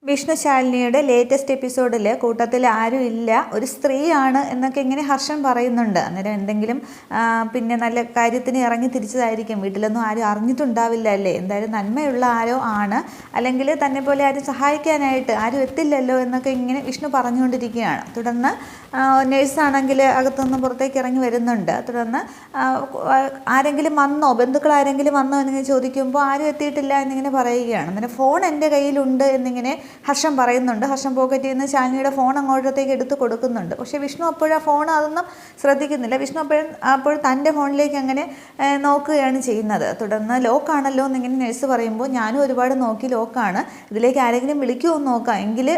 Vishnu ശാലിനിയുടെ latest എപ്പിസോഡിൽ കൂട്ടത്തിൽ ആരും ഇല്ല, ഒരു സ്ത്രീയാണ് എന്നൊക്കെ ഇങ്ങനെ ഹർഷൻ പറയുന്നുണ്ട്. അന്നേരം എന്തെങ്കിലും പിന്നെ നല്ല കാര്യത്തിന് ഇറങ്ങി തിരിച്ചതായിരിക്കും, വീട്ടിലൊന്നും ആരും അറിഞ്ഞിട്ടുണ്ടാവില്ല അല്ലേ, എന്തായാലും നന്മയുള്ള ആരോ ആണ്, അല്ലെങ്കിൽ തന്നെ പോലെ ആരും സഹായിക്കാനായിട്ട് ആരും എത്തില്ലല്ലോ എന്നൊക്കെ ഇങ്ങനെ വിഷ്ണു പറഞ്ഞുകൊണ്ടിരിക്കുകയാണ്. തുടർന്ന് നേഴ്സാണെങ്കിൽ അകത്തുനിന്ന് പുറത്തേക്ക് ഇറങ്ങി വരുന്നുണ്ട്. തുടർന്ന് ആരെങ്കിലും വന്നോ, ബന്ധുക്കൾ ആരെങ്കിലും വന്നോ എന്നിങ്ങനെ ചോദിക്കുമ്പോൾ ആരും എത്തിയിട്ടില്ല എന്നിങ്ങനെ പറയുകയാണ്. അന്നേരം ഫോൺ എൻ്റെ കയ്യിലുണ്ട് എന്നിങ്ങനെ ഹർഷൻ പറയുന്നുണ്ട്. ഹർഷൻ പോക്കറ്റിൽ നിന്ന് ശാലിനിയുടെ ഫോൺ അങ്ങോട്ടത്തേക്ക് എടുത്ത് കൊടുക്കുന്നുണ്ട്. പക്ഷേ വിഷ്ണു അപ്പോഴാ ഫോൺ അതൊന്നും ശ്രദ്ധിക്കുന്നില്ല. വിഷ്ണു അപ്പോൾ തൻ്റെ ഫോണിലേക്ക് അങ്ങനെ നോക്കുകയാണ് ചെയ്യുന്നത്. തുടർന്ന് ലോക്കാണല്ലോ എന്നിങ്ങനെ നഴ്സ് പറയുമ്പോൾ ഞാനും ഒരുപാട് നോക്കി, ലോക്കാണ്, ഇതിലേക്ക് ആരെങ്കിലും വിളിക്കുമോ എന്ന് നോക്കാം, എങ്കിൽ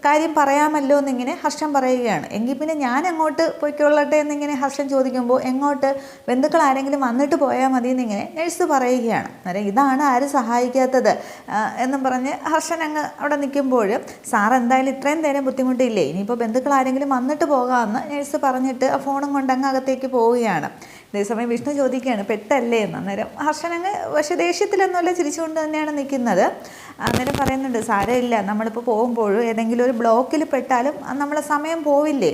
കാര്യം പറയാമല്ലോ എന്നിങ്ങനെ ഹർഷൻ പറയുകയാണ്. എങ്കിൽ പിന്നെ ഞാൻ അങ്ങോട്ട് പോയിക്കൊള്ളട്ടെ എന്നിങ്ങനെ ഹർഷൻ ചോദിക്കുമ്പോൾ എങ്ങോട്ട്, ബന്ധുക്കൾ ആരെങ്കിലും വന്നിട്ട് പോയാൽ മതി എന്നിങ്ങനെ നഴ്സ് പറയുകയാണ്. അന്നേരം ഇതാണ് ആരും സഹായിക്കാത്തത് എന്നും പറഞ്ഞ് ഹർഷൻ അങ്ങ് അവിടെ നിൽക്കുമ്പോൾ സാർ എന്തായാലും ഇത്രയും നേരം ബുദ്ധിമുട്ടില്ലേ, ഇനിയിപ്പോൾ ബന്ധുക്കൾ ആരെങ്കിലും വന്നിട്ട് പോകാമെന്ന് നഴ്സ് പറഞ്ഞിട്ട് ആ ഫോണും കൊണ്ട് അങ്ങ് അകത്തേക്ക് പോവുകയാണ്. അതേസമയം വിഷ്ണു ചോദിക്കുകയാണ് പെട്ടല്ലേ എന്ന്. അന്നേരം ഹർഷൻ അങ്ങ് പക്ഷേ ദേഷ്യത്തിലൊന്നുമല്ല, ചിരിച്ചുകൊണ്ട് തന്നെയാണ് നിൽക്കുന്നത്. അന്നേരം പറയുന്നുണ്ട് സാരമില്ല, നമ്മളിപ്പോൾ പോകുമ്പോഴും ഏതെങ്കിലും ഒരു ബ്ലോക്കിൽ പെട്ടാലും നമ്മളെ സമയം പോവില്ലേ,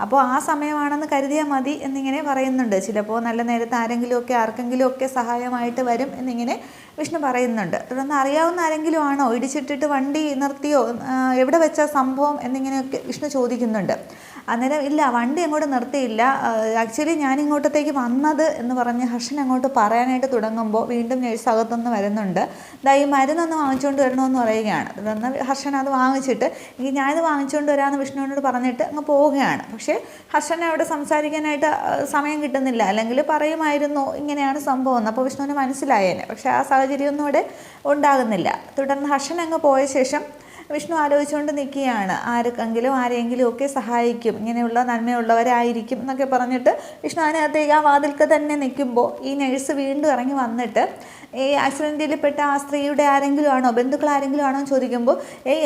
അപ്പോൾ ആ സമയമാണെന്ന് കരുതിയാൽ മതി എന്നിങ്ങനെ പറയുന്നുണ്ട്. ചിലപ്പോൾ നല്ല നേരത്തെ ആർക്കെങ്കിലുമൊക്കെ സഹായമായിട്ട് വരും എന്നിങ്ങനെ വിഷ്ണു പറയുന്നുണ്ട്. തുടർന്ന് അറിയാവുന്ന ആരെങ്കിലും ആണോ, ഇടിച്ചിട്ടിട്ട് വണ്ടി നിർത്തിയോ, എവിടെ വെച്ച സംഭവം എന്നിങ്ങനെയൊക്കെ വിഷ്ണു ചോദിക്കുന്നുണ്ട്. അന്നേരം ഇല്ല, വണ്ടി അങ്ങോട്ട് നിർത്തിയില്ല, ആക്ച്വലി ഞാൻ ഇങ്ങോട്ടത്തേക്ക് വന്നത് എന്ന് പറഞ്ഞ് ഹർഷൻ അങ്ങോട്ട് പറയാനായിട്ട് തുടങ്ങുമ്പോൾ വീണ്ടും നേഴ്സ് അകത്തൊന്ന് വരുന്നുണ്ട്. ഈ മരുന്നൊന്ന് വാങ്ങിച്ചുകൊണ്ട് വരണമെന്ന് പറയുകയാണ്. തുടർന്ന് ഹർഷൻ അത് വാങ്ങിച്ചിട്ട് എനിക്ക് ഞാനിത് വാങ്ങിച്ചുകൊണ്ട് വരാമെന്ന് വിഷ്ണുവിനോട് പറഞ്ഞിട്ട് അങ്ങ് പോവുകയാണ്. പക്ഷേ ഹർഷനെ അവിടെ സംസാരിക്കാനായിട്ട് സമയം കിട്ടുന്നില്ല, അല്ലെങ്കിൽ പറയുമായിരുന്നു ഇങ്ങനെയാണ് സംഭവം എന്ന്. അപ്പോൾ വിഷ്ണുവിന് മനസ്സിലായേനെ, പക്ഷേ ആ സാഹചര്യമൊന്നും അവിടെ ഉണ്ടാകുന്നില്ല. തുടർന്ന് ഹർഷൻ അങ്ങ് പോയ ശേഷം വിഷ്ണു ആലോചിച്ചുകൊണ്ട് നിൽക്കുകയാണ്, ആരെങ്കിലും ഒക്കെ സഹായിക്കും, ഇങ്ങനെയുള്ള നന്മയുള്ളവരായിരിക്കും എന്നൊക്കെ പറഞ്ഞിട്ട് വിഷ്ണു അതിനകത്തേക്ക് ആ വാതിൽക്ക് തന്നെ നിൽക്കുമ്പോൾ ഈ നഴ്സ് വീണ്ടും ഇറങ്ങി വന്നിട്ട് ഈ ആക്സിഡൻറ്റിൽപ്പെട്ട ആ സ്ത്രീയുടെ ആരെങ്കിലും ആണോ, ബന്ധുക്കൾ ആരെങ്കിലും ആണോ എന്ന് ചോദിക്കുമ്പോൾ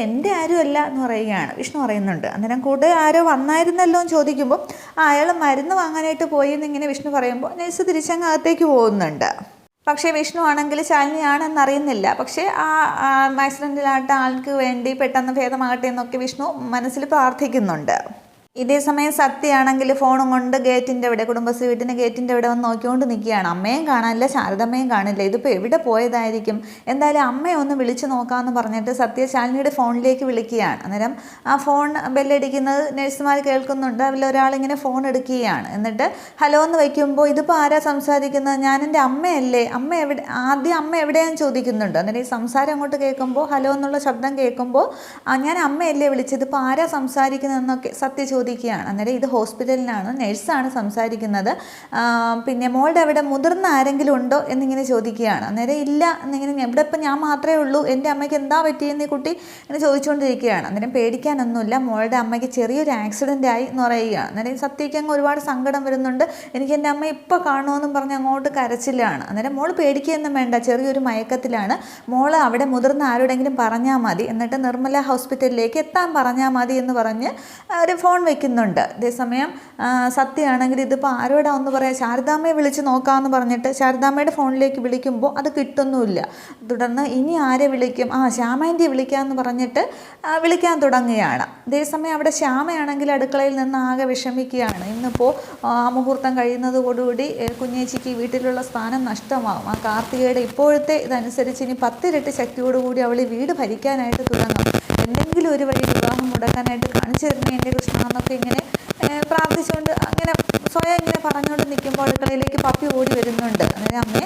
എൻ്റെ ആരുമല്ല എന്ന് പറയുകയാണ്. വിഷ്ണു പറയുന്നുണ്ട്. അന്നേരം കൂടെ ആരോ വന്നായിരുന്നല്ലോ എന്ന് ചോദിക്കുമ്പോൾ അയാൾ മരുന്ന് വാങ്ങാനായിട്ട് പോയി എന്നിങ്ങനെ വിഷ്ണു പറയുമ്പോൾ നഴ്സ് തിരിച്ചങ്ങ് അകത്തേക്ക് പോകുന്നുണ്ട്. പക്ഷേ വിഷ്ണു ആണെങ്കിൽ ശാലിനിയാണെന്നറിയുന്നില്ല. പക്ഷേ ആ ആക്സിഡൻറ്റിലായിട്ട് ആൾക്ക് വേണ്ടി പെട്ടെന്ന് ഭേദമാകട്ടെ എന്നൊക്കെ വിഷ്ണു മനസ്സിൽ പ്രാർത്ഥിക്കുന്നുണ്ട്. ഇതേസമയം സത്യയാണെങ്കിൽ ഫോണും കൊണ്ട് ഗേറ്റിൻ്റെ അവിടെ, കുടുംബശ്രീ വീട്ടിൻ്റെ ഗേറ്റിൻ്റെ അവിടെ വന്ന് നോക്കിക്കൊണ്ട് നിൽക്കുകയാണ്. അമ്മയും കാണില്ല, ശാരദമ്മയും കാണില്ല, ഇതിപ്പോൾ എവിടെ പോയതായിരിക്കും, എന്തായാലും അമ്മയെ ഒന്ന് വിളിച്ച് നോക്കാമെന്ന് പറഞ്ഞിട്ട് സത്യ ശാലിനിയുടെ ഫോണിലേക്ക് വിളിക്കുകയാണ്. അന്നേരം ആ ഫോൺ ബെല്ലടിക്കുന്നത് നഴ്സുമാർ കേൾക്കുന്നുണ്ട്. അതിലൊരാളിങ്ങനെ ഫോൺ എടുക്കുകയാണ്. എന്നിട്ട് ഹലോ എന്ന് വയ്ക്കുമ്പോൾ ഇതിപ്പോൾ ആരാ സംസാരിക്കുന്നത്, ഞാൻ എൻ്റെ അമ്മയല്ലേ, ആദ്യം അമ്മ എവിടെയാണെന്ന് ചോദിക്കുന്നുണ്ട്. അന്നേരം ഈ സംസാരം അങ്ങോട്ട് കേൾക്കുമ്പോൾ, ഹലോ എന്നുള്ള ശബ്ദം കേൾക്കുമ്പോൾ ഞാൻ അമ്മയല്ലേ വിളിച്ചത്, ഇപ്പോൾ ആരാ സംസാരിക്കുന്നതെന്നൊക്കെ സത്യ ചോദിക്കുകയാണ്. അന്നേരം ഇത് ഹോസ്പിറ്റലിലാണ്, നഴ്സാണ് സംസാരിക്കുന്നത്, പിന്നെ മോളുടെ അവിടെ മുതിർന്ന ആരെങ്കിലും ഉണ്ടോ എന്നിങ്ങനെ ചോദിക്കുകയാണ്. അന്നേരം ഇല്ല എന്നിങ്ങനെ, ഇവിടെ ഇപ്പം ഞാൻ മാത്രമേ ഉള്ളൂ, എൻ്റെ അമ്മയ്ക്ക് എന്താ പറ്റിയെന്ന് ഈ കുട്ടി ഇങ്ങനെ ചോദിച്ചുകൊണ്ടിരിക്കുകയാണ്. അന്നേരം പേടിക്കാനൊന്നുമില്ല, മോളുടെ അമ്മയ്ക്ക് ചെറിയൊരു ആക്സിഡൻ്റ് ആയി എന്ന് പറയുകയാണ്. അന്നേരം സത്യയ്ക്ക് അങ്ങ് ഒരുപാട് സങ്കടം വരുന്നുണ്ട്. എനിക്ക് എൻ്റെ അമ്മ ഇപ്പോൾ കാണുമെന്നും പറഞ്ഞ് അങ്ങോട്ട് കരച്ചിലാണ്. അന്നേരം മോൾ പേടിക്കുകയൊന്നും വേണ്ട, ചെറിയൊരു മയക്കത്തിലാണ്, മോൾ അവിടെ മുതിർന്ന ആരോടെങ്കിലും പറഞ്ഞാൽ മതി, എന്നിട്ട് നിർമ്മല ഹോസ്പിറ്റലിലേക്ക് എത്താൻ പറഞ്ഞാൽ മതി എന്ന് പറഞ്ഞ് ഒരു ഫോൺ വയ്ക്കുന്നുണ്ട്. അതേസമയം സത്യമാണെങ്കിൽ ഇതിപ്പോൾ ആരോടാ ഒന്ന് പറയാം, ശാരദാമ്മയെ വിളിച്ച് നോക്കാമെന്ന് പറഞ്ഞിട്ട് ശാരദാമ്മയുടെ ഫോണിലേക്ക് വിളിക്കുമ്പോൾ അത് കിട്ടുന്നുമില്ല. തുടർന്ന് ഇനി ആരെ വിളിക്കും, ശ്യാമേൻ്റെ വിളിക്കാമെന്ന് പറഞ്ഞിട്ട് വിളിക്കാൻ തുടങ്ങുകയാണ്. അതേസമയം അവിടെ ശ്യാമയാണെങ്കിൽ അടുക്കളയിൽ നിന്ന് ആകെ വിഷമിക്കുകയാണ്. ഇന്നിപ്പോൾ മുഹൂർത്തം കഴിയുന്നതോടുകൂടി കുഞ്ഞേച്ചിക്ക് വീട്ടിലുള്ള സ്ഥാനം നഷ്ടമാകും. ആ കാർത്തികയുടെ ഇപ്പോഴത്തെ ഇതനുസരിച്ച് ഇനി 10 ഇരട്ടി ശക്തിയോടുകൂടി അവൾ വീട് ഭരിക്കാനായിട്ട് തുടങ്ങും. എന്തെങ്കിലും ഒരു വഴി വിവാഹം മുടക്കാനായിട്ട് കാണിച്ചു തരുന്ന എൻ്റെ കൃഷ്ണ എന്നൊക്കെ ഇങ്ങനെ പ്രാർത്ഥിച്ചുകൊണ്ട് അങ്ങനെ സ്വയം ഇങ്ങനെ പറഞ്ഞുകൊണ്ട് നിൽക്കുമ്പോൾ അടുക്കളയിലേക്ക് പപ്പി ഓടി വരുന്നുണ്ട്. അന്നേരം അമ്മേ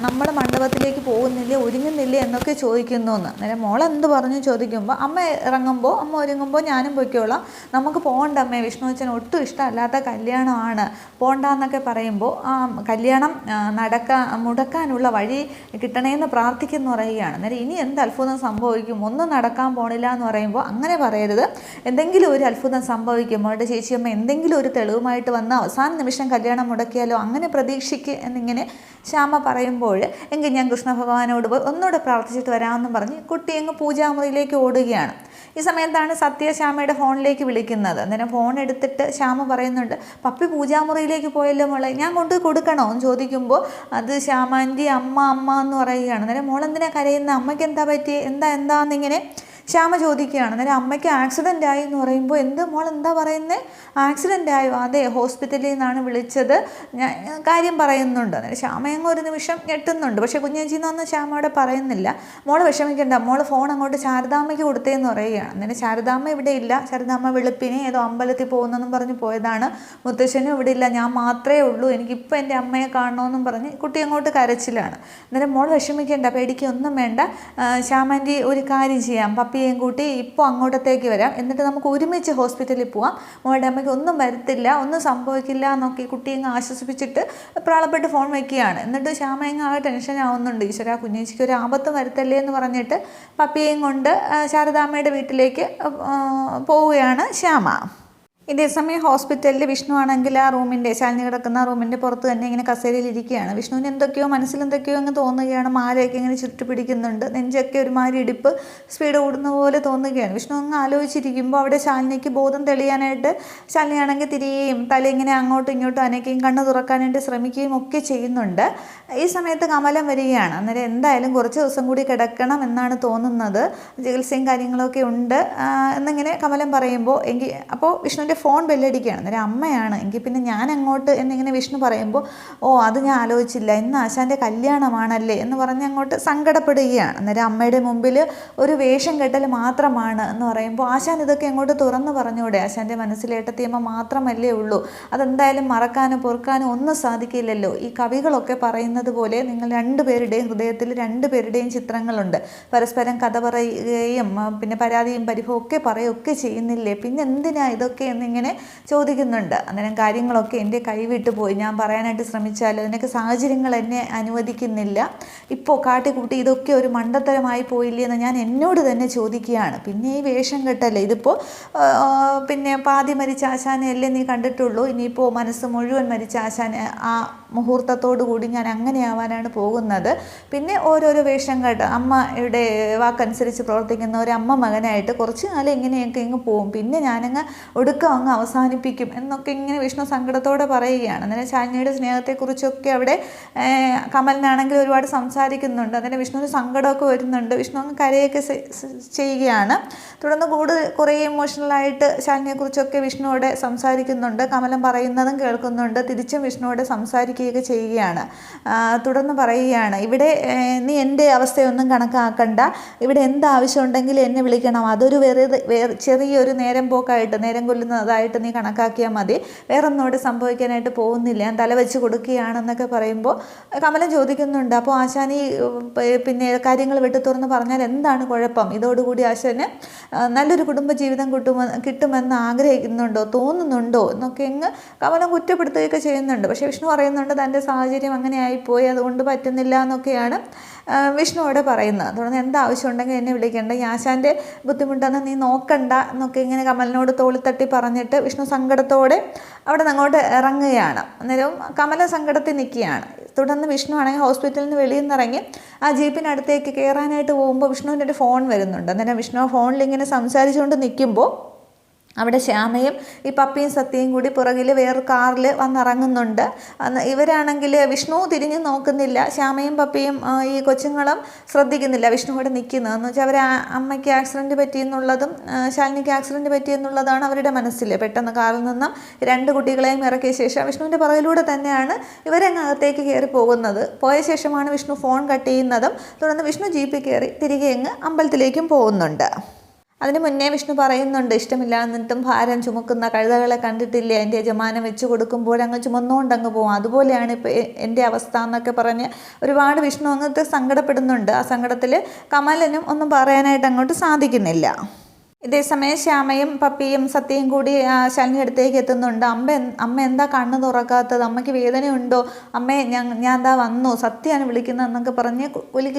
നമ്മൾ മണ്ഡപത്തിലേക്ക് പോകുന്നില്ലേ, ഒരുങ്ങുന്നില്ലേ എന്നൊക്കെ ചോദിക്കുന്നു എന്ന്. അന്നേരം മോളെന്ത് പറഞ്ഞു ചോദിക്കുമ്പോൾ അമ്മ ഒരുങ്ങുമ്പോൾ ഞാനും പൊയ്ക്കോളാം, നമുക്ക് പോകണ്ട അമ്മേ, വിഷ്ണു അച്ഛൻ ഒട്ടും ഇഷ്ടമല്ലാത്ത കല്യാണമാണ്, പോകണ്ടെന്നൊക്കെ പറയുമ്പോൾ കല്യാണം മുടക്കാനുള്ള വഴി കിട്ടണേന്ന് പ്രാർത്ഥിക്കുന്നു പറയുകയാണ്. അന്നേരം ഇനി എന്ത് അത്ഭുതം സംഭവിക്കും, ഒന്നും നടക്കാൻ പോണില്ല എന്ന് പറയുമ്പോൾ അങ്ങനെ പറയരുത്, എന്തെങ്കിലും ഒരു അത്ഭുതം സംഭവിക്കും, അവളുടെ ചേച്ചിയമ്മ എന്തെങ്കിലും ഒരു തെളിവുമായിട്ട് വന്ന് അവസാന നിമിഷം കല്യാണം മുടക്കിയാലോ, അങ്ങനെ പ്രതീക്ഷിക്കുക എന്നിങ്ങനെ ശ്യാമ പറയുമ്പോൾ എങ്കിൽ ഞാൻ കൃഷ്ണ ഭഗവാനോട് പോയി ഒന്നുകൂടെ പ്രാർത്ഥിച്ചിട്ട് വരാമെന്നും പറഞ്ഞ് കുട്ടി അങ്ങ് പൂജാമുറിയിലേക്ക് ഓടുകയാണ്. ഈ സമയത്താണ് സത്യ ശ്യാമയുടെ ഫോണിലേക്ക് വിളിക്കുന്നത്. അന്നേരം ഫോൺ എടുത്തിട്ട് ശ്യാമ പറയുന്നുണ്ട്, പപ്പി പൂജാമുറിയിലേക്ക് പോയല്ലോ മോളെ, ഞാൻ കൊണ്ട് കൊടുക്കണോ എന്ന് ചോദിക്കുമ്പോൾ അത് ശ്യാമാൻ്റെ അമ്മ എന്ന് പറയുകയാണ്. അന്നേരം മോളെന്തിനാ കരയുന്നത്, അമ്മയ്ക്ക് എന്താ പറ്റിയേ, എന്താന്നിങ്ങനെ ശ്യാമ ചോദിക്കുകയാണ്. അന്നേരം അമ്മയ്ക്ക് ആക്സിഡൻ്റ് ആയി എന്ന് പറയുമ്പോൾ എന്ത് മോൾ എന്താ പറയുന്നത്, ആക്സിഡൻ്റ് ആയോ? അതെ, ഹോസ്പിറ്റലിൽ നിന്നാണ് വിളിച്ചത്, ഞാൻ കാര്യം പറയുന്നുണ്ട്. അന്നേരം ശ്യാമയങ്ങ് ഒരു നിമിഷം ഞെട്ടുന്നുണ്ട്. പക്ഷേ കുഞ്ഞേച്ചിന്നൊന്നും ശ്യാമ അവിടെ പറയുന്നില്ല. മോൾ വിഷമിക്കണ്ട, മോൾ ഫോൺ അങ്ങോട്ട് ശാരദാമ്മയ്ക്ക് കൊടുത്തേന്ന് പറയുകയാണ്. അന്നേരം ശാരദാമ്മ ഇവിടെ ഇല്ല, ശാരദാമ്മ വെളുപ്പിനെ ഏതോ അമ്പലത്തിൽ പോകുന്നെന്നും പറഞ്ഞ് പോയതാണ്, മുത്തശ്ശനും ഇവിടെ ഇല്ല, ഞാൻ മാത്രമേ ഉള്ളൂ, എനിക്കിപ്പോൾ എൻ്റെ അമ്മയെ കാണണമെന്നും പറഞ്ഞ് കുട്ടി അങ്ങോട്ട് കരച്ചിലാണ്. അന്നേരം മോൾ വിഷമിക്കേണ്ട, പേടിക്കൊന്നും വേണ്ട, ശ്യാമാൻ്റി ഒരു കാര്യം ചെയ്യാം, പപ്പിയെയും കൂട്ടി ഇപ്പോൾ അങ്ങോട്ടത്തേക്ക് വരാം, എന്നിട്ട് നമുക്ക് ഒരുമിച്ച് ഹോസ്പിറ്റലിൽ പോവാം, മോളുടെ അമ്മയ്ക്ക് ഒന്നും വരത്തില്ല, ഒന്നും സംഭവിക്കില്ല എന്നൊക്കെ കുട്ടിയങ്ങ് ആശ്വസിപ്പിച്ചിട്ട് പ്രാളപ്പെട്ട് ഫോൺ വയ്ക്കുകയാണ്. എന്നിട്ട് ശ്യാമയങ്ങ് ആകെ ടെൻഷൻ ആവുന്നുണ്ട്. ഈശ്വരാ, കുഞ്ഞേച്ചിക്ക് ഒരു ആപത്ത് വരുത്തല്ലേ എന്ന് പറഞ്ഞിട്ട് പപ്പിയെയും കൊണ്ട് ശാരദാമ്മയുടെ വീട്ടിലേക്ക് പോവുകയാണ് ശ്യാമ. ഇതേസമയം ഹോസ്പിറ്റലിൽ വിഷ്ണു ആണെങ്കിൽ ആ റൂമിൻ്റെ, ശാലിനി കിടക്കുന്ന റൂമിൻ്റെ പുറത്ത് തന്നെ ഇങ്ങനെ കസേരയിൽ ഇരിക്കുകയാണ്. വിഷ്ണുവിന് എന്തൊക്കെയോ മനസ്സിലെന്തൊക്കെയോ അങ്ങ് തോന്നുകയാണ്. മാലയൊക്കെ ഇങ്ങനെ ചുറ്റി പിടിക്കുന്നുണ്ട്, നെഞ്ചൊക്കെ ഒരുമാതിരി ഇടിപ്പ് സ്പീഡ് കൂടുന്ന പോലെ തോന്നുകയാണ്. വിഷ്ണു അങ്ങ് ആലോചിച്ചിരിക്കുമ്പോൾ അവിടെ ശാലിനിക്ക് ബോധം തെളിയാനായിട്ട് ശാലിനിയാണെങ്കിൽ തിരികെയും തല ഇങ്ങനെ അങ്ങോട്ടും ഇങ്ങോട്ടും അനക്കുകയും കണ്ണ് തുറക്കാനായിട്ട് ശ്രമിക്കുകയും ഒക്കെ ചെയ്യുന്നുണ്ട്. ഈ സമയത്ത് കമലം വരികയാണ്. അന്നേരം എന്തായാലും കുറച്ച് ദിവസം കൂടി കിടക്കണം എന്നാണ് തോന്നുന്നത്, ചികിത്സയും കാര്യങ്ങളൊക്കെ ഉണ്ട് എന്നിങ്ങനെ കമലം പറയുമ്പോൾ അപ്പോൾ വിഷ്ണുവിൻ്റെ ഫോൺ ബെല്ലടിക്കുകയാണ്. അന്നേരം അമ്മയാണ്. എങ്കിൽ പിന്നെ ഞാൻ അങ്ങോട്ട് എന്നിങ്ങനെ വിഷ്ണു പറയുമ്പോൾ, ഓ അത് ഞാൻ ആലോചിച്ചില്ല, ഇന്ന് ആശാൻ്റെ കല്യാണമാണല്ലേ എന്ന് പറഞ്ഞ് അങ്ങോട്ട് സങ്കടപ്പെടുകയാണ്. അന്നേരം അമ്മയുടെ മുമ്പിൽ ഒരു വേഷം കെട്ടൽ മാത്രമാണ് എന്ന് പറയുമ്പോൾ, ആശാൻ ഇതൊക്കെ അങ്ങോട്ട് തുറന്നു പറഞ്ഞൂടെ, ആശാൻ്റെ മനസ്സിൽ ഏട്ടത്തിയമ്മ മാത്രമല്ലേ ഉള്ളൂ, അതെന്തായാലും മറക്കാനും പൊറുക്കാനും ഒന്നും സാധിക്കില്ലല്ലോ. ഈ കവികളൊക്കെ പറയുന്നത് പോലെ നിങ്ങൾ രണ്ടുപേരുടെയും ഹൃദയത്തിൽ രണ്ടുപേരുടെയും ചിത്രങ്ങളുണ്ട്, പരസ്പരം കഥ പറയുകയും പിന്നെ പരാതിയും പരിഭവം ഒക്കെ പറയുകയൊക്കെ ചെയ്യുന്നില്ലേ, പിന്നെ എന്തിനാ ഇതൊക്കെ എന്നിങ്ങനെ ചോദിക്കുന്നുണ്ട്. അന്നേരം കാര്യങ്ങളൊക്കെ എൻ്റെ കൈവിട്ട് പോയി, ഞാൻ പറയാനായിട്ട് ശ്രമിച്ചാൽ അതിനൊക്കെ സാഹചര്യങ്ങൾ എന്നെ അനുവദിക്കുന്നില്ല, ഇപ്പോൾ കാട്ടിക്കൂട്ടി ഇതൊക്കെ ഒരു മണ്ടത്തരമായി പോയില്ലേ എന്ന് ഞാൻ എന്നോട് തന്നെ ചോദിക്കുകയാണ്. പിന്നെ ഈ വേഷം കെട്ടല്ലേ, ഇതിപ്പോൾ പിന്നെ പാതി മരിച്ച ആശാനെയല്ലേ നീ കണ്ടിട്ടുള്ളൂ, ഇനിയിപ്പോൾ മനസ്സ് മുഴുവൻ മരിച്ച ആശാനെ ആ മുഹൂർത്തത്തോടു കൂടി ഞാൻ അങ്ങനെയാവാനാണ് പോകുന്നത്. പിന്നെ ഓരോരോ വേഷം കെട്ട് അമ്മയുടെ വാക്കനുസരിച്ച് പ്രവർത്തിക്കുന്ന ഒരു അമ്മ മകനായിട്ട് കുറച്ച് കാലം ഇങ്ങനെയൊക്കെ ഇങ്ങ് പോവും, പിന്നെ ഞാനങ്ങ് ഒടുക്കം അങ്ങ് അവസാനിപ്പിക്കും എന്നൊക്കെ ഇങ്ങനെ വിഷ്ണു സങ്കടത്തോടെ പറയുകയാണ്. അന്നേരം ശാലിനിയുടെ സ്നേഹത്തെക്കുറിച്ചൊക്കെ അവിടെ കമലിനാണെങ്കിൽ ഒരുപാട് സംസാരിക്കുന്നുണ്ട്. അന്നേരം വിഷ്ണുവിന് സങ്കടമൊക്കെ വരുന്നുണ്ട്. വിഷ്ണു അങ്ങ് കരയൊക്കെ ചെയ്യുകയാണ്. തുടർന്ന് കുറേ ഇമോഷണലായിട്ട് ശാലിനിയെക്കുറിച്ചൊക്കെ വിഷ്ണുവോടെ സംസാരിക്കുന്നുണ്ട്. കമലം പറയുന്നതും കേൾക്കുന്നുണ്ട്, തിരിച്ചും വിഷ്ണുവോടെ സംസാരിക്കുകയൊക്കെ ചെയ്യുകയാണ്. തുടർന്ന് പറയുകയാണ്, ഇവിടെ നീ എൻ്റെ അവസ്ഥയൊന്നും കണക്കാക്കണ്ട, ഇവിടെ എന്താവശ്യം ഉണ്ടെങ്കിലും എന്നെ വിളിക്കണം, അതൊരു ചെറിയൊരു നേരം പോക്കായിട്ട്, നേരം കൊല്ലുന്നതായിട്ട് നീ കണക്കാക്കിയാൽ മതി, വേറൊന്നോട് സംഭവിക്കാനായിട്ട് പോകുന്നില്ല, ഞാൻ തല വെച്ച് കൊടുക്കുകയാണെന്നൊക്കെ പറയുമ്പോൾ കമലം ചോദിക്കുന്നുണ്ട്, അപ്പോൾ ആശാനി പിന്നെ കാര്യങ്ങൾ വെട്ടി തുറന്ന് പറഞ്ഞാൽ എന്താണ് കുഴപ്പം, ഇതോടുകൂടി ആശാന് നല്ലൊരു കുടുംബജീവിതം കിട്ടുമെന്ന് ആഗ്രഹിക്കുന്നുണ്ടോ, തോന്നുന്നുണ്ടോ എന്നൊക്കെ ഇങ്ങ് കമലം കുറ്റപ്പെടുത്തുകയൊക്കെ ചെയ്യുന്നുണ്ട്. പക്ഷേ വിഷ്ണു പറയുന്നുണ്ട് തൻ്റെ സാഹചര്യം അങ്ങനെ ആയിപ്പോയി, അതുകൊണ്ട് പറ്റുന്നില്ല എന്നൊക്കെയാണ് വിഷ്ണു അവിടെ പറയുന്നത്. തുടർന്ന് എന്താവശ്യം ഉണ്ടെങ്കിൽ എന്നെ വിളിക്കേണ്ട, ഈ ആശാൻ്റെ ബുദ്ധിമുട്ടൊന്നും നീ നോക്കണ്ട എന്നൊക്കെ ഇങ്ങനെ കമലിനോട് തോളിത്തട്ടി പറഞ്ഞിട്ട് വിഷ്ണു സങ്കടത്തോടെ അവിടെ നിന്ന് അങ്ങോട്ട് ഇറങ്ങുകയാണ്. അന്നേരം കമല സങ്കടത്തിൽ നിൽക്കുകയാണ്. തുടർന്ന് വിഷ്ണു ആണെങ്കിൽ ഹോസ്പിറ്റലിൽ നിന്ന് വെളിയിൽ നിന്നിറങ്ങി ആ ജീപ്പിനടുത്തേക്ക് കയറാനായിട്ട് പോകുമ്പോൾ വിഷ്ണുവിൻ്റെ ഒരു ഫോൺ വരുന്നുണ്ട്. അന്നേരം വിഷ്ണു ഫോണിൽ ഇങ്ങനെ സംസാരിച്ചുകൊണ്ട് നിൽക്കുമ്പോൾ അവിടെ ശ്യാമയും ഈ പപ്പിയും സത്യയും കൂടി പുറകിൽ വേറൊരു കാറിൽ വന്നിറങ്ങുന്നുണ്ട്. ഇവരാണെങ്കിൽ വിഷ്ണു തിരിഞ്ഞ് നോക്കുന്നില്ല, ശ്യാമയും പപ്പിയും ഈ കൊച്ചുങ്ങളും ശ്രദ്ധിക്കുന്നില്ല വിഷ്ണു കൂടെ നിൽക്കുന്നത്. എന്ന് വെച്ചാൽ അവർ അമ്മയ്ക്ക് ആക്സിഡൻറ്റ് പറ്റിയെന്നുള്ളതും ശാലിനിക്ക് ആക്സിഡൻറ്റ് പറ്റിയെന്നുള്ളതാണ് അവരുടെ മനസ്സിൽ. പെട്ടെന്ന് കാറിൽ നിന്നും രണ്ട് കുട്ടികളെയും ഇറക്കിയ ശേഷം വിഷ്ണുവിൻ്റെ പുറകിലൂടെ തന്നെയാണ് ഇവരങ്ങ് അകത്തേക്ക് കയറി പോകുന്നത്. പോയ ശേഷമാണ് വിഷ്ണു ഫോൺ കട്ട് ചെയ്യുന്നതും. തുടർന്ന് വിഷ്ണു ജീപ്പിൽ കയറി തിരികെ അങ്ങ് അമ്പലത്തിലേക്കും പോകുന്നുണ്ട്. അതിന് മുന്നേ വിഷ്ണു പറയുന്നുണ്ട്, ഇഷ്ടമില്ലാന്നിട്ടും ഭാരം ചുമക്കുന്ന കഴുതകളെ കണ്ടിട്ടില്ലേ, എൻ്റെ യജമാനം വെച്ച് കൊടുക്കുമ്പോൾ അങ്ങ് ചുമന്നുകൊണ്ടങ്ങ് പോകും, അതുപോലെയാണ് ഇപ്പോൾ എൻ്റെ അവസ്ഥ എന്നൊക്കെ പറഞ്ഞ് ഒരുപാട് വിഷ്ണു അങ്ങോട്ട് സങ്കടപ്പെടുന്നുണ്ട്. ആ സങ്കടത്തിൽ കമലനും ഒന്നും പറയാനായിട്ട് അങ്ങോട്ട് സാധിക്കുന്നില്ല. ഇതേസമയം ശ്യാമയും പപ്പിയും സത്യയും കൂടി ശാലിനി അടുത്തേക്ക് എത്തുന്നുണ്ട്. അമ്മ എന്താ കണ്ണ് തുറക്കാത്തത്, അമ്മയ്ക്ക് വേദനയുണ്ടോ, അമ്മേ ഞാൻ എന്താ വന്നു, സത്യമാണ് വിളിക്കുന്നത് എന്നൊക്കെ പറഞ്ഞ്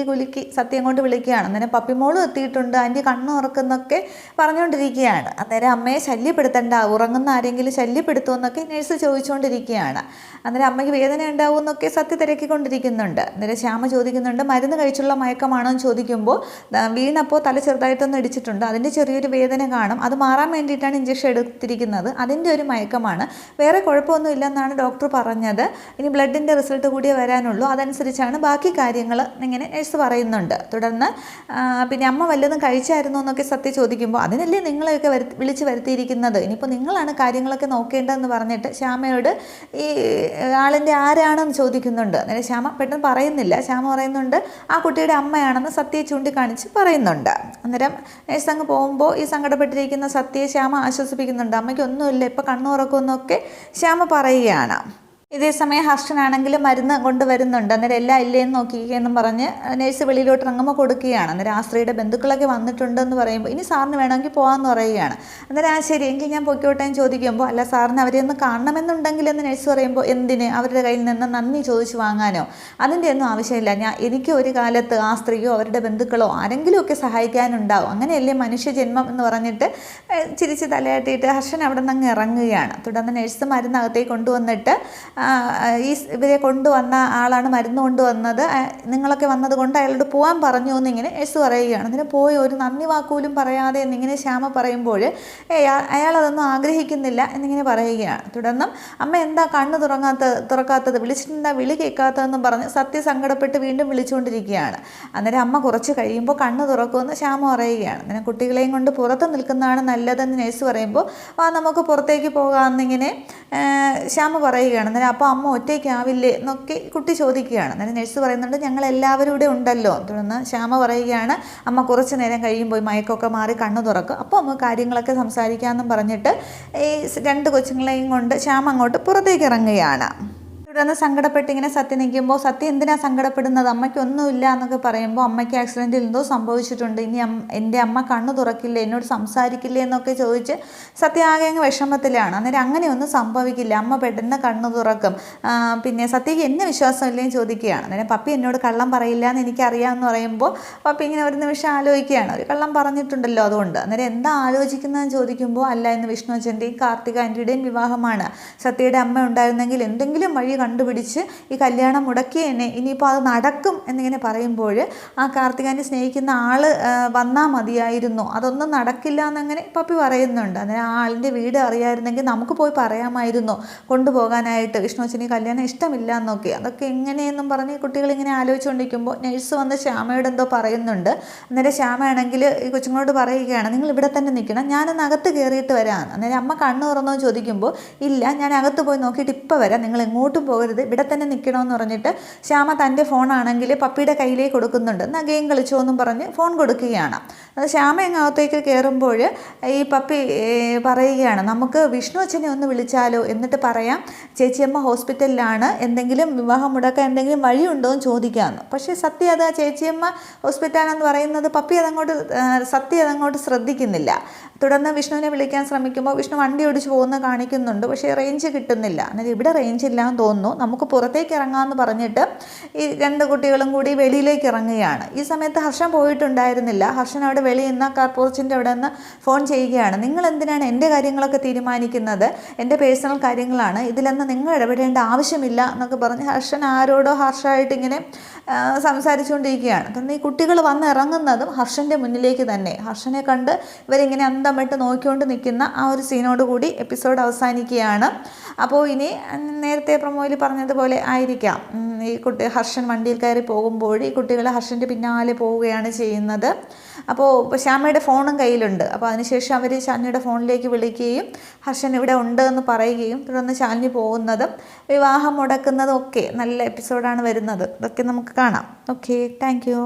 കുലുക്കി സത്യം കൊണ്ട് വിളിക്കുകയാണ്. അന്നേരം പപ്പിമോളും എത്തിയിട്ടുണ്ട്, ആൻറ്റി കണ്ണ് തുറക്കുന്നൊക്കെ പറഞ്ഞുകൊണ്ടിരിക്കുകയാണ്. അന്നേരം അമ്മയെ ശല്യപ്പെടുത്തണ്ട, ഉറങ്ങുന്ന ആരെങ്കിലും ശല്യപ്പെടുത്തുമെന്നൊക്കെ നേഴ്സ് ചോദിച്ചുകൊണ്ടിരിക്കുകയാണ്. അന്നേരം അമ്മയ്ക്ക് വേദന ഉണ്ടാവുമെന്നൊക്കെ സത്യ തിരക്കിക്കൊണ്ടിരിക്കുന്നുണ്ട്. അന്നേരം ശ്യാമ ചോദിക്കുന്നുണ്ട്, മരുന്ന് കഴിച്ചുള്ള മയക്കമാണോ എന്ന് ചോദിക്കുമ്പോൾ വീണപ്പോൾ തല ചെറുതായിട്ടൊന്ന് ഇടിച്ചിട്ടുണ്ട്, അതിൻ്റെ ചെറിയൊരു വേദന കാണും, അത് മാറാൻ വേണ്ടിയിട്ടാണ് ഇഞ്ചക്ഷൻ എടുത്തിരിക്കുന്നത്, അതിൻ്റെ ഒരു മയക്കമാണ്, വേറെ കുഴപ്പമൊന്നും ഇല്ലെന്നാണ് ഡോക്ടർ പറഞ്ഞത്. ഇനി ബ്ലഡിൻ്റെ റിസൾട്ട് കൂടിയേ വരാനുള്ളൂ, അതനുസരിച്ചാണ് ബാക്കി കാര്യങ്ങൾ ഇങ്ങനെ നഴ്സ് പറയുന്നുണ്ട്. തുടർന്ന് പിന്നെ അമ്മ വല്ലതും കഴിച്ചായിരുന്നോ എന്നൊക്കെ സത്യ ചോദിക്കുമ്പോൾ അതിനല്ലേ നിങ്ങളെയൊക്കെ വിളിച്ച് വരുത്തിയിരിക്കുന്നത്, ഇനിയിപ്പോൾ നിങ്ങളാണ് കാര്യങ്ങളൊക്കെ നോക്കേണ്ടതെന്ന് പറഞ്ഞിട്ട് ശ്യാമയോട് ഈ ആളിൻ്റെ ആരാണെന്ന് ചോദിക്കുന്നുണ്ട്. അന്നേരം ശ്യാമ പെട്ടെന്ന് പറയുന്നില്ല. ശ്യാമ പറയുന്നുണ്ട് ആ കുട്ടിയുടെ അമ്മയാണെന്ന് സത്യയെ ചൂണ്ടിക്കാണിച്ച് പറയുന്നുണ്ട്. അന്നേരം നഴ്സ് അങ്ങ് പോകുമ്പോൾ ഈ സങ്കടപ്പെട്ടിരിക്കുന്ന സത്യയെ ശ്യാമ ആശ്വസിപ്പിക്കുന്നുണ്ട്. അമ്മയ്ക്കൊന്നുമില്ല, ഇപ്പോൾ കണ്ണുറക്കുമെന്നൊക്കെ ശ്യാമ പറയുകയാണ്. ഇതേസമയം ഹർഷനാണെങ്കിൽ മരുന്ന് കൊണ്ടുവരുന്നുണ്ട്. അന്നേരം എല്ലാം ഇല്ലേന്ന് നോക്കിയെന്നും പറഞ്ഞ് നഴ്സ് വെളിയിലോട്ട് ഇറങ്ങുമ്പോൾ കൊടുക്കുകയാണ്. അന്നേരം ആശ്രയുടെ ബന്ധുക്കളൊക്കെ വന്നിട്ടുണ്ടെന്ന് പറയുമ്പോൾ ഇനി സാറിന് വേണമെങ്കിൽ പോകാമെന്ന് പറയുകയാണ്. അന്നേരം ശരി എങ്കിൽ ഞാൻ പൊയ്ക്കോട്ടെ എന്ന് ചോദിക്കുമ്പോൾ അല്ല സാറിന് അവരെ ഒന്ന് കാണണമെന്നുണ്ടെങ്കിൽ എന്ന് നഴ്സ് പറയുമ്പോൾ എന്തിന്, അവരുടെ കയ്യിൽ നിന്ന് നന്ദി ചോദിച്ച് വാങ്ങാനോ അതിൻ്റെ ഒന്നും ആവശ്യമില്ല, എനിക്ക് ഒരു കാലത്ത് ആ സ്ത്രീയോ അവരുടെ ബന്ധുക്കളോ ആരെങ്കിലുമൊക്കെ സഹായിക്കാനുണ്ടാവും, അങ്ങനെയല്ലേ മനുഷ്യജന്മം എന്ന് പറഞ്ഞിട്ട് ചിരിച്ച് തലയാട്ടിയിട്ട് ഹർഷൻ അവിടെ നിന്ന് അങ്ങ് ഇറങ്ങുകയാണ്. തുടർന്ന് നഴ്സ് മരുന്നകത്തേക്ക് കൊണ്ടുവന്നിട്ട് ഇവരെ കൊണ്ടുവന്ന ആളാണ് മരുന്ന് കൊണ്ടുവന്നത്, നിങ്ങളൊക്കെ വന്നത് കൊണ്ട് അയാളോട് പോകാൻ പറഞ്ഞു എന്നിങ്ങനെ നഴ്സ് പറയുകയാണ്. അതിന് പോയി ഒരു നന്ദി വാക്കുപോലും പറയാതെ എന്നിങ്ങനെ ശ്യാമ പറയുമ്പോൾ അയാളതൊന്നും ആഗ്രഹിക്കുന്നില്ല എന്നിങ്ങനെ പറയുകയാണ്. തുടർന്നും അമ്മ എന്താ കണ്ണ് തുറക്കാത്തത്, വിളിച്ചിട്ടെന്താ വിളി കേൾക്കാത്തതെന്നും പറഞ്ഞ് സത്യ സങ്കടപ്പെട്ട് വീണ്ടും വിളിച്ചുകൊണ്ടിരിക്കുകയാണ്. അന്നേരം അമ്മ കുറച്ച് കഴിയുമ്പോൾ കണ്ണ് തുറക്കുമെന്ന് ശ്യാമ പറയുകയാണ്. അന്നേരം കുട്ടികളെയും കൊണ്ട് പുറത്ത് നിൽക്കുന്നതാണ് നല്ലതെന്ന് നഴ്സ് പറയുമ്പോൾ നമുക്ക് പുറത്തേക്ക് പോകാമെന്നിങ്ങനെ ശ്യാമ പറയുകയാണ്. അന്നേരം അപ്പോൾ അമ്മ ഒറ്റയ്ക്കാവില്ലേ എന്നൊക്കെ കുട്ടി ചോദിക്കുകയാണ്. അന്നേരം നഴ്സ് പറയുന്നുണ്ട് ഞങ്ങളെല്ലാവരും ഇവിടെ ഉണ്ടല്ലോ. തുടർന്ന് ശ്യാമ പറയുകയാണ് അമ്മ കുറച്ച് നേരം കഴിയുമ്പോൾ മയക്കൊക്കെ മാറി കണ്ണു തുറക്കും, അപ്പോൾ അമ്മ കാര്യങ്ങളൊക്കെ സംസാരിക്കാമെന്നും പറഞ്ഞിട്ട് ഈ 2 കൊച്ചുങ്ങളെയും കൊണ്ട് ശ്യാമ അങ്ങോട്ട് പുറത്തേക്ക് ഇറങ്ങുകയാണ്. തുടർന്ന് സങ്കടപ്പെട്ട് ഇങ്ങനെ സത്യ നിൽക്കുമ്പോൾ സത്യ എന്തിനാണ് സങ്കടപ്പെടുന്നത്, അമ്മയ്ക്കൊന്നുമില്ല എന്നൊക്കെ പറയുമ്പോൾ അമ്മയ്ക്ക് ആക്സിഡൻറ്റിൽ എന്തോ സംഭവിച്ചിട്ടുണ്ട്, ഇനി എൻ്റെ അമ്മ കണ്ണു തുറക്കില്ല, എന്നോട് സംസാരിക്കില്ലേ എന്നൊക്കെ ചോദിച്ച് സത്യ ആകെ അങ്ങ് വിഷമത്തിലാണ്. അന്നേരം അങ്ങനെയൊന്നും സംഭവിക്കില്ല, അമ്മ പെട്ടെന്ന് കണ്ണു തുറക്കും, പിന്നെ സത്യയ്ക്ക് എന്നെ വിശ്വാസമില്ലേന്ന് ചോദിക്കുകയാണ്. അന്നേരം പപ്പി എന്നോട് കള്ളം പറയില്ല എന്ന് എനിക്കറിയാമെന്ന് പറയുമ്പോൾ പപ്പി ഇങ്ങനെ ഒരു നിമിഷം ആലോചിക്കുകയാണ്, ഒരു കള്ളം പറഞ്ഞിട്ടുണ്ടല്ലോ അതുകൊണ്ട്. അന്നേരം എന്താ ആലോചിക്കുന്നതെന്ന് ചോദിക്കുമ്പോൾ അല്ല, ഇന്ന് വിഷ്ണു അച്ഛൻ്റെയും കാർത്തിക ആൻറ്റിയുടെയും വിവാഹമാണ്, സത്യയുടെ അമ്മ ഉണ്ടായിരുന്നെങ്കിൽ എന്തെങ്കിലും വഴി കണ്ടുപിടിച്ച് ഈ കല്യാണം മുടക്കിയേനെ, ഇനിയിപ്പോൾ അത് നടക്കും എന്നിങ്ങനെ പറയുമ്പോൾ ആ കാർത്തികാനെ സ്നേഹിക്കുന്ന ആൾ വന്നാൽ മതിയായിരുന്നു, അതൊന്നും നടക്കില്ല എന്നങ്ങനെ പപ്പി പറയുന്നുണ്ട്. അന്നേരം ആ ആളിൻ്റെ വീട് അറിയാമായിരുന്നെങ്കിൽ നമുക്ക് പോയി പറയാമായിരുന്നു കൊണ്ടുപോകാനായിട്ട്, വിഷ്ണു അച്ഛന് ഈ കല്യാണം ഇഷ്ടമില്ല എന്നൊക്കെ. അതൊക്കെ എങ്ങനെയെന്നും പറഞ്ഞ് കുട്ടികളിങ്ങനെ ആലോചിച്ചുകൊണ്ടിരിക്കുമ്പോൾ നഴ്സ് വന്ന് ശ്യാമയോട് എന്തോ പറയുന്നുണ്ട്. അന്നേരം ശ്യാമയാണെങ്കിൽ ഈ കൊച്ചുങ്ങളോട് പറയുകയാണ് നിങ്ങൾ ഇവിടെ തന്നെ നിൽക്കണം, ഞാനൊന്ന് അകത്ത് കയറിയിട്ട് വരാം. അന്നേരം അമ്മ കണ്ണു തുറന്നോ ചോദിക്കുമ്പോൾ ഇല്ല ഞാൻ അകത്ത് പോയി നോക്കിയിട്ട് ഇപ്പോൾ വരാം, നിങ്ങൾ എങ്ങോട്ടും പോകരുത്, ഇവിടെ തന്നെ നിൽക്കണമെന്ന് പറഞ്ഞിട്ട് ശ്യാമ തൻ്റെ ഫോണാണെങ്കിൽ പപ്പിയുടെ കയ്യിലേക്ക് കൊടുക്കുന്നുണ്ട്. എന്നാൽ ഗെയിം കളിച്ചോ എന്നും പറഞ്ഞ് ഫോൺ കൊടുക്കുകയാണ്. അത് ശ്യാമ അകത്തേക്ക് കയറുമ്പോൾ ഈ പപ്പി പറയുകയാണ് നമുക്ക് വിഷ്ണു അച്ഛനെ ഒന്ന് വിളിച്ചാലോ, എന്നിട്ട് പറയാം ചേച്ചിയമ്മ ഹോസ്പിറ്റലിലാണ്, എന്തെങ്കിലും വിവാഹം മുടക്കാൻ എന്തെങ്കിലും വഴിയുണ്ടോ എന്ന് ചോദിക്കാമെന്ന്. പക്ഷേ സത്യ അത് ചേച്ചിയമ്മ ഹോസ്പിറ്റലാണെന്ന് പറയുന്നത് സത്യ അതങ്ങോട്ട് ശ്രദ്ധിക്കുന്നില്ല. തുടർന്ന് വിഷ്ണുവിനെ വിളിക്കാൻ ശ്രമിക്കുമ്പോൾ വിഷ്ണു വണ്ടി ഓടിച്ച് പോകുന്ന കാണിക്കുന്നുണ്ട്, പക്ഷേ റേഞ്ച് കിട്ടുന്നില്ല. അന്നേരം ഇവിടെ റേഞ്ച് ഇല്ലാന്ന് തോന്നുന്നു, നമുക്ക് പുറത്തേക്ക് ഇറങ്ങാമെന്ന് പറഞ്ഞിട്ട് ഈ 2 കുട്ടികളും കൂടി വെളിയിലേക്ക് ഇറങ്ങുകയാണ്. ഈ സമയത്ത് ഹർഷൻ പോയിട്ടുണ്ടായിരുന്നില്ല. ഹർഷൻ അവിടെ വെളിയിൽ നിന്ന് കാർ പോർച്ചിൻ്റെ അവിടെ നിന്ന് ഫോൺ ചെയ്യുകയാണ്. നിങ്ങൾ എന്തിനാണ് എൻ്റെ കാര്യങ്ങളൊക്കെ തീരുമാനിക്കുന്നത്, എൻ്റെ പേഴ്സണൽ കാര്യങ്ങളാണ്, ഇതിലൊന്നും നിങ്ങൾ ഇടപെടേണ്ട ആവശ്യമില്ല എന്നൊക്കെ പറഞ്ഞ് ഹർഷൻ ആരോടോ ഹർഷമായിട്ട് ഇങ്ങനെ സംസാരിച്ചുകൊണ്ടിരിക്കുകയാണ്. കാരണം ഈ കുട്ടികൾ വന്ന് ഇറങ്ങുന്നതും ഹർഷൻ്റെ മുന്നിലേക്ക് തന്നെ. ഹർഷനെ കണ്ട് ഇവരിങ്ങനെ അന്തമിട്ട് നോക്കിക്കൊണ്ട് നിൽക്കുന്ന ആ ഒരു സീനോട് കൂടി എപ്പിസോഡ് അവസാനിക്കുകയാണ്. അപ്പോൾ ഇനി നേരത്തെ പ്രൊമോയിൽ പറഞ്ഞതുപോലെ ആയിരിക്കാം, ഈ ഹർഷൻ വണ്ടിയിൽ കയറി പോകുമ്പോൾ ഈ കുട്ടികൾ ഹർഷൻ്റെ പിന്നാലെ പോവുകയാണ് ചെയ്യുന്നത്. അപ്പോൾ ശ്യാമയുടെ ഫോണും കയ്യിലുണ്ട്. അപ്പോൾ അതിനുശേഷം അവർ ശാലിനിയുടെ ഫോണിലേക്ക് വിളിക്കുകയും ഹർഷൻ ഇവിടെ ഉണ്ട് എന്ന് പറയുകയും തുടർന്ന് ശാലിനി പോകുന്നതും വിവാഹം മുടക്കുന്നതും ഒക്കെ നല്ല എപ്പിസോഡാണ് വരുന്നത്. ഇതൊക്കെ നമുക്ക് കാണാം. Okay, thank you.